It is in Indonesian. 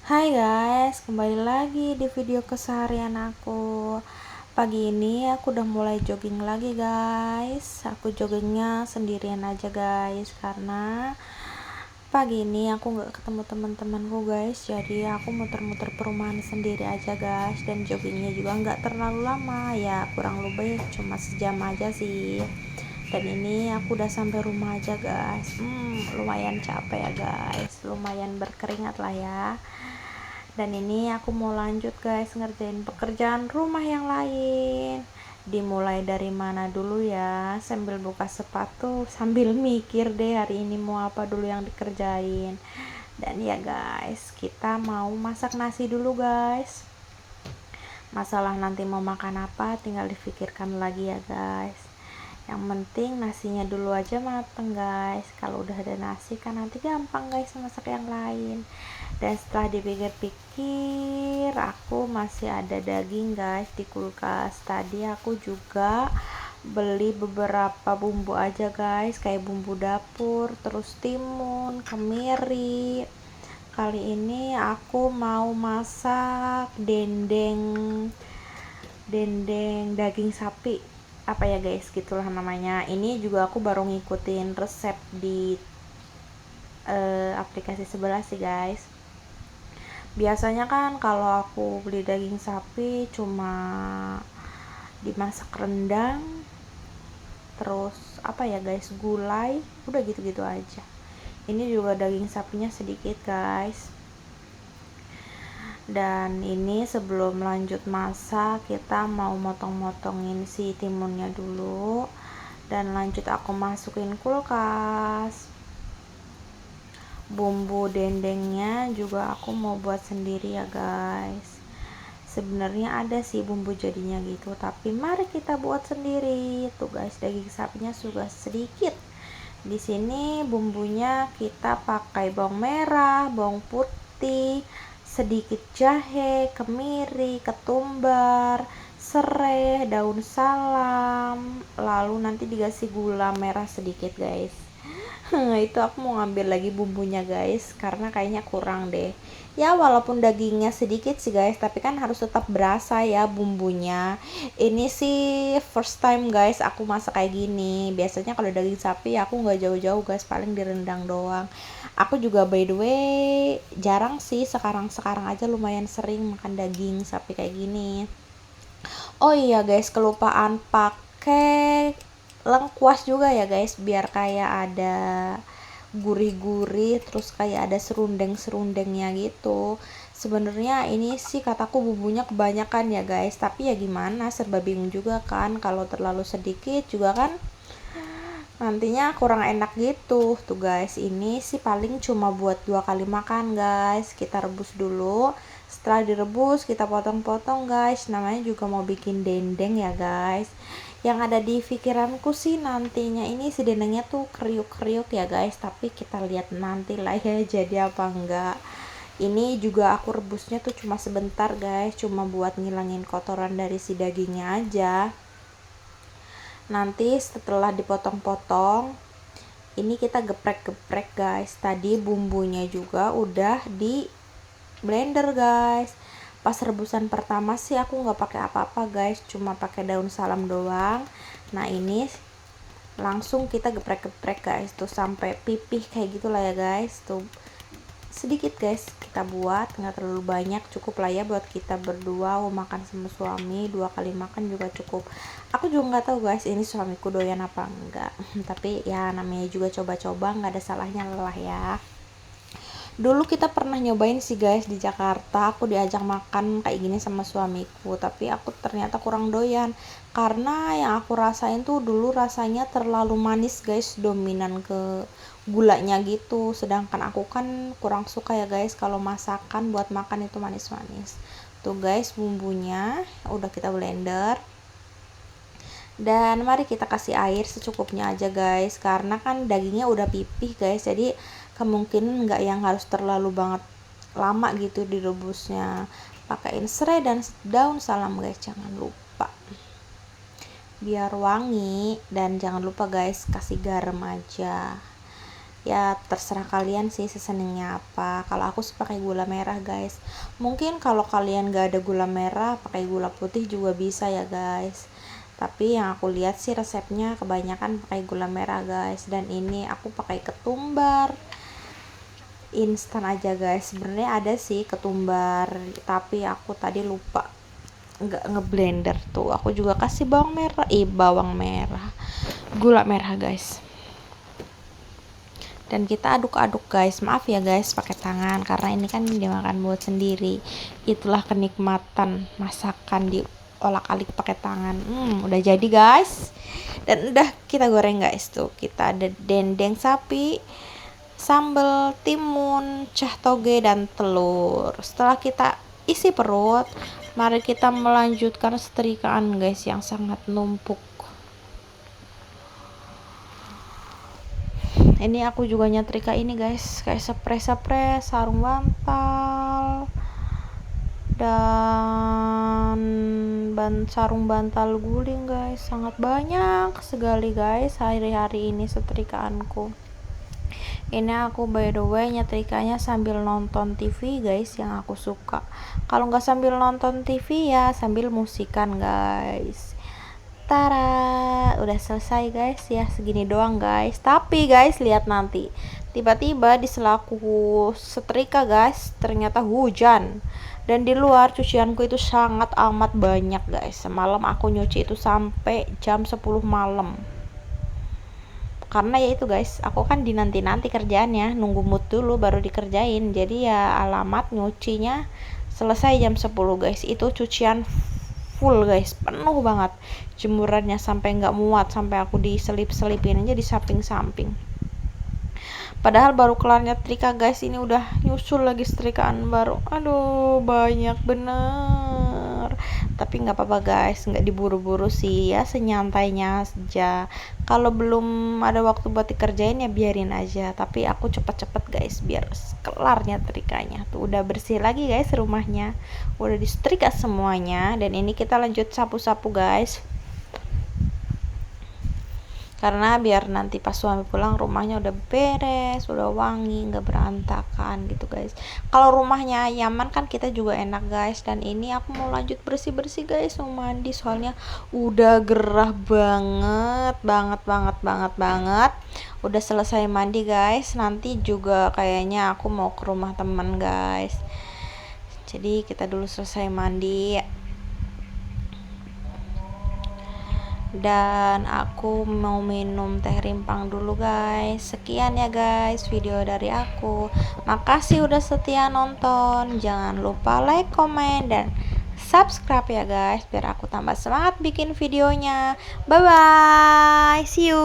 Hai guys, kembali lagi di video keseharian aku. Pagi ini aku udah mulai jogging lagi guys. Aku joggingnya sendirian aja guys, karena pagi ini aku nggak ketemu teman-temanku guys. Jadi aku muter-muter perumahan sendiri aja guys. Dan joggingnya juga nggak terlalu lama, ya kurang lebih cuma sejam aja sih. Dan ini aku udah sampai rumah aja guys. Lumayan capek ya guys, lumayan berkeringat lah ya. Dan ini aku mau lanjut guys ngerjain pekerjaan rumah yang lain. Dimulai dari mana dulu ya? Sambil buka sepatu, sambil mikir deh hari ini mau apa dulu yang dikerjain. Dan ya guys, kita mau masak nasi dulu guys. Masalah nanti mau makan apa tinggal difikirkan lagi ya guys. Yang penting nasinya dulu aja mateng guys. Kalau udah ada nasi kan nanti gampang guys masak yang lain. Dan setelah dipikir-pikir, aku masih ada daging guys di kulkas. Tadi aku juga beli beberapa bumbu aja guys, kayak bumbu dapur, terus timun, kemiri. Kali ini aku mau masak dendeng daging sapi, apa ya guys, gitulah namanya. Ini juga aku baru ngikutin resep di aplikasi sebelah sih guys. Biasanya kan kalau aku beli daging sapi cuma dimasak rendang, terus apa ya guys, gulai, udah gitu-gitu aja. Ini juga daging sapinya sedikit guys. Dan ini sebelum lanjut masak, kita mau motong-motongin si timunnya dulu. Dan lanjut aku masukin kulkas. Bumbu dendengnya juga aku mau buat sendiri ya guys. Sebenarnya ada sih bumbu jadinya gitu, tapi mari kita buat sendiri. Tuh guys, daging sapinya sudah sedikit. Di sini bumbunya kita pakai bawang merah, bawang putih, sedikit jahe, kemiri, ketumbar, serai, daun salam, lalu nanti dikasih gula merah sedikit guys. Itu aku mau ngambil lagi bumbunya guys, karena kayaknya kurang deh. Ya walaupun dagingnya sedikit sih guys, tapi kan harus tetap berasa ya bumbunya. Ini sih first time guys aku masak kayak gini. Biasanya kalau daging sapi aku nggak jauh-jauh guys, paling direndang doang. Aku juga by the way jarang sih, sekarang aja lumayan sering makan daging sapi kayak gini. Oh iya guys, kelupaan pakai lengkuas juga ya guys, biar kayak ada gurih-gurih, terus kayak ada serundeng-serundengnya gitu. Sebenarnya ini sih kataku bumbunya kebanyakan ya guys, tapi ya gimana, serba bingung juga kan. Kalau terlalu sedikit juga kan nantinya kurang enak gitu. Tuh guys, ini sih paling cuma buat 2 kali makan guys. Kita rebus dulu. Setelah direbus kita potong-potong guys. Namanya juga mau bikin dendeng ya guys. Yang ada di pikiranku sih nantinya ini si dendengnya tuh kriuk-kriuk ya guys, tapi kita lihat nanti lah ya jadi apa enggak. Ini juga aku rebusnya tuh cuma sebentar guys, cuma buat ngilangin kotoran dari si dagingnya aja. Nanti setelah dipotong-potong, ini kita geprek-geprek guys. Tadi bumbunya juga udah di blender guys. Pas rebusan pertama sih aku nggak pakai apa-apa guys, cuma pakai daun salam doang. Nah ini langsung kita geprek-geprek guys, tuh sampai pipih kayak gitulah ya guys. Tuh sedikit guys kita buat, nggak terlalu banyak, cukup lah ya buat kita berdua mau makan sama suami. 2 kali makan juga cukup. Aku juga nggak tahu guys ini suamiku doyan apa enggak. Tapi ya namanya juga coba-coba, nggak ada salahnya lah ya. Dulu kita pernah nyobain sih guys di Jakarta, aku diajak makan kayak gini sama suamiku, tapi aku ternyata kurang doyan karena yang aku rasain tuh dulu rasanya terlalu manis guys, dominan ke gulanya gitu. Sedangkan aku kan kurang suka ya guys kalau masakan buat makan itu manis-manis. Tuh guys, bumbunya udah kita blender. Dan mari kita kasih air secukupnya aja guys, karena kan dagingnya udah pipih guys, jadi kemungkinan nggak yang harus terlalu banget lama gitu direbusnya. Pakaiin serai dan daun salam guys, jangan lupa biar wangi. Dan jangan lupa guys kasih garam aja Ya terserah kalian sih sesenengnya apa. Kalau aku sih pakai gula merah guys. Mungkin kalau kalian gak ada gula merah pakai gula putih juga bisa ya guys. Tapi yang aku lihat sih resepnya kebanyakan pakai gula merah guys. Dan ini aku pakai ketumbar instan aja guys. Sebenarnya ada sih ketumbar, tapi aku tadi lupa nggak ngeblender tuh. Aku juga kasih bawang merah, gula merah guys. Dan kita aduk-aduk guys. Maaf ya guys pakai tangan karena ini kan dimakan buat sendiri. Itulah kenikmatan masakan di olak-alik pakai tangan. Udah jadi guys. Dan udah kita goreng guys tuh. Kita ada dendeng sapi, sambal, timun, cah toge, dan telur. Setelah kita isi perut, mari kita melanjutkan setrikaan guys yang sangat numpuk. Ini aku juga nyetrika ini guys, kayak spray sarung bantal dan sarung bantal guling guys. Sangat banyak sekali guys hari-hari ini setrikaanku. Ini aku by the way nyetrikanya sambil nonton TV guys, yang aku suka. Kalau nggak sambil nonton TV ya sambil musikan guys. Tara, udah selesai guys ya, segini doang guys. Tapi guys lihat nanti, tiba-tiba di selaku setrika guys ternyata hujan. Dan di luar cucianku itu sangat amat banyak guys. Semalam aku nyuci itu sampai jam 10 malam. Karena ya itu guys, aku kan dinanti-nanti kerjaannya, nunggu mood dulu baru dikerjain. Jadi ya alamat nyucinya selesai jam 10 guys. Itu cucian full guys, penuh banget jemurannya sampai nggak muat, sampai aku diselip-selipin aja di samping-samping. Padahal baru kelar nyetrika guys, ini udah nyusul lagi setrikaan baru. Aduh banyak bener. Tapi nggak apa-apa guys, nggak diburu-buru sih ya, senyantainya saja. Kalau belum ada waktu buat dikerjain ya biarin aja. Tapi aku cepet-cepet guys biar kelar nyetrikanya. Tuh udah bersih lagi guys rumahnya, udah disetrika semuanya. Dan ini kita lanjut sapu-sapu guys, karena biar nanti pas suami pulang rumahnya udah beres, udah wangi, nggak berantakan gitu guys. Kalau rumahnya nyaman kan kita juga enak guys. Dan ini aku mau lanjut bersih-bersih guys, mau mandi soalnya udah gerah banget. Udah selesai mandi guys. Nanti juga kayaknya aku mau ke rumah teman guys, jadi kita dulu selesai mandi. Dan aku mau minum teh rimpang dulu guys. Sekian ya guys video dari aku. Makasih udah setia nonton. Jangan lupa like, komen, dan subscribe ya guys, biar aku tambah semangat bikin videonya. Bye bye, see you.